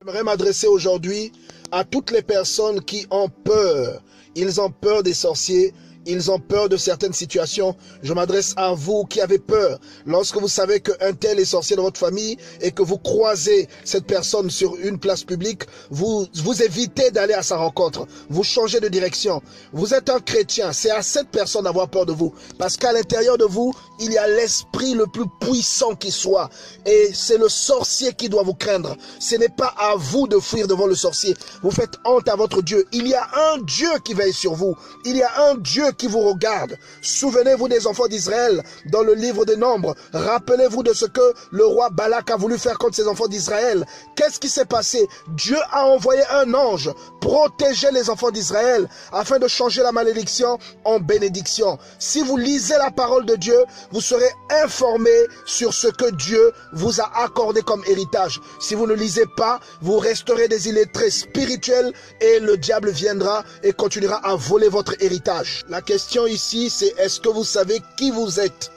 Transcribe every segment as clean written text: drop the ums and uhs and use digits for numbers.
J'aimerais m'adresser aujourd'hui à toutes les personnes qui ont peur. Ils ont peur des sorciers. Ils ont peur de certaines situations. Je m'adresse à vous qui avez peur. Lorsque vous savez qu'un tel est sorcier dans votre famille et que vous croisez cette personne sur une place publique, vous évitez d'aller à sa rencontre. Vous changez de direction. Vous êtes un chrétien. C'est à cette personne d'avoir peur de vous. Parce qu'à l'intérieur de vous, il y a l'esprit le plus puissant qui soit. Et c'est le sorcier qui doit vous craindre. Ce n'est pas à vous de fuir devant le sorcier. Vous faites honte à votre Dieu. Il y a un Dieu qui veille sur vous. Il y a un Dieu qui vous regarde. Souvenez-vous des enfants d'Israël dans le livre des Nombres. Rappelez-vous de ce que le roi Balak a voulu faire contre ses enfants d'Israël. Qu'est-ce qui s'est passé? Dieu a envoyé un ange protéger les enfants d'Israël afin de changer la malédiction en bénédiction. Si vous lisez la parole de Dieu, vous serez informé sur ce que Dieu vous a accordé comme héritage. Si vous ne lisez pas, vous resterez des illettrés spirituels et le diable viendra et continuera à voler votre héritage. La question ici, c'est est-ce que vous savez qui vous êtes?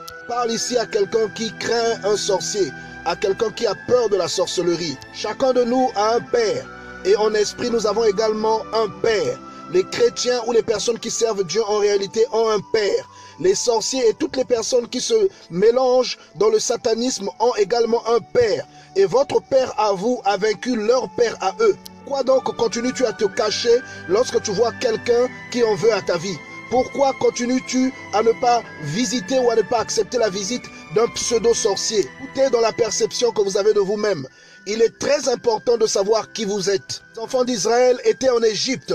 Je parle ici à quelqu'un qui craint un sorcier, à quelqu'un qui a peur de la sorcellerie. Chacun de nous a un père et en esprit, nous avons également un père. Les chrétiens ou les personnes qui servent Dieu en réalité ont un père. Les sorciers et toutes les personnes qui se mélangent dans le satanisme ont également un père. Et votre père à vous a vaincu leur père à eux. Pourquoi donc continues-tu à te cacher lorsque tu vois quelqu'un qui en veut à ta vie? Pourquoi continues-tu à ne pas visiter ou à ne pas accepter la visite d'un pseudo-sorcier? Tout est dans la perception que vous avez de vous-même. Il est très important de savoir qui vous êtes. Les enfants d'Israël étaient en Égypte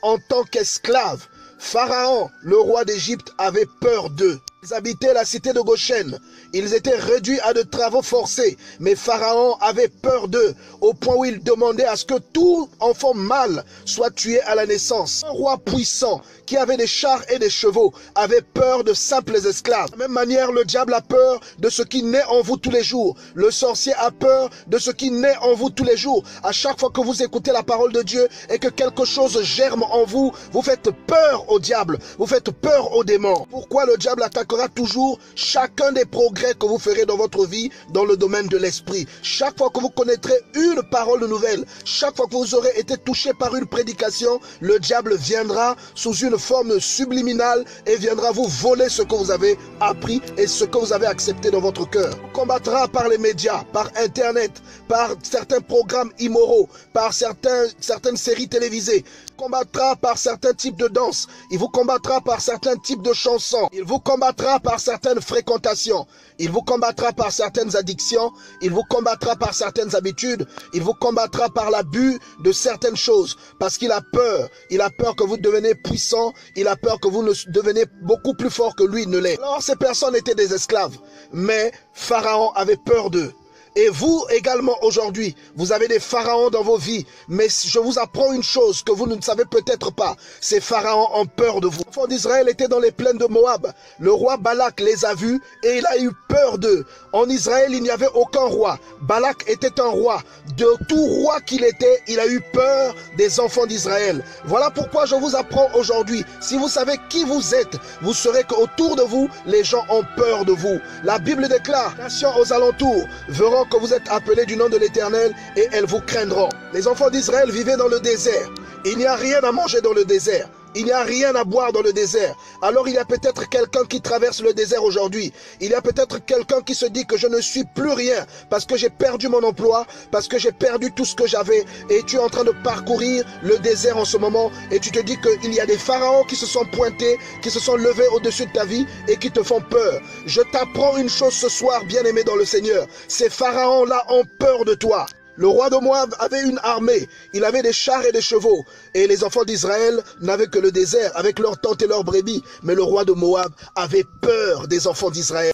en tant qu'esclaves. Pharaon, le roi d'Égypte, avait peur d'eux. Ils habitaient la cité de Goshen. Ils étaient réduits à de travaux forcés. Mais Pharaon avait peur d'eux, au point où il demandait à ce que tout enfant mâle soit tué à la naissance. Un roi puissant, qui avait des chars et des chevaux, avait peur de simples esclaves. De la même manière, le diable a peur de ce qui naît en vous tous les jours. Le sorcier a peur de ce qui naît en vous tous les jours. À chaque fois que vous écoutez la parole de Dieu et que quelque chose germe en vous, vous faites peur au diable, vous faites peur aux démons. Pourquoi le diable attaquera toujours chacun des progrès que vous ferez dans votre vie dans le domaine de l'esprit? Chaque fois que vous connaîtrez une parole nouvelle, chaque fois que vous aurez été touché par une prédication, le diable viendra sous une forme subliminale et viendra vous voler ce que vous avez appris et ce que vous avez accepté dans votre cœur. Il vous combattra par les médias, par internet, par certains programmes immoraux, par certaines séries télévisées. Il vous combattra par certains types de danse. Il vous combattra par certains types de chansons. Il vous combattra par certaines fréquentations. Il vous combattra par certaines addictions. Il vous combattra par certaines habitudes. Il vous combattra par l'abus de certaines choses. Parce qu'il a peur. Il a peur que vous deveniez puissant. Il a peur que vous ne deveniez beaucoup plus fort que lui ne l'est. Alors ces personnes étaient des esclaves. Mais Pharaon avait peur d'eux. Et vous également aujourd'hui, vous avez des pharaons dans vos vies. Mais je vous apprends une chose que vous ne savez peut-être pas. Ces pharaons ont peur de vous. Les enfants d'Israël étaient dans les plaines de Moab. Le roi Balak les a vus et il a eu peur d'eux. En Israël, il n'y avait aucun roi. Balak était un roi. De tout roi qu'il était, il a eu peur des enfants d'Israël. Voilà pourquoi je vous apprends aujourd'hui. Si vous savez qui vous êtes, vous saurez qu'autour de vous, les gens ont peur de vous. La Bible déclare, les nations aux alentours verront que vous êtes appelés du nom de l'Éternel et elles vous craindront. Les enfants d'Israël vivaient dans le désert. Il n'y a rien à manger dans le désert. Il n'y a rien à boire dans le désert. Alors il y a peut-être quelqu'un qui traverse le désert aujourd'hui. Il y a peut-être quelqu'un qui se dit que je ne suis plus rien parce que j'ai perdu mon emploi, parce que j'ai perdu tout ce que j'avais. Et tu es en train de parcourir le désert en ce moment et tu te dis qu'il y a des pharaons qui se sont pointés, qui se sont levés au-dessus de ta vie et qui te font peur. Je t'apprends une chose ce soir, bien-aimé dans le Seigneur. Ces pharaons-là ont peur de toi. Le roi de Moab avait une armée, il avait des chars et des chevaux. Et les enfants d'Israël n'avaient que le désert avec leurs tentes et leurs brebis. Mais le roi de Moab avait peur des enfants d'Israël.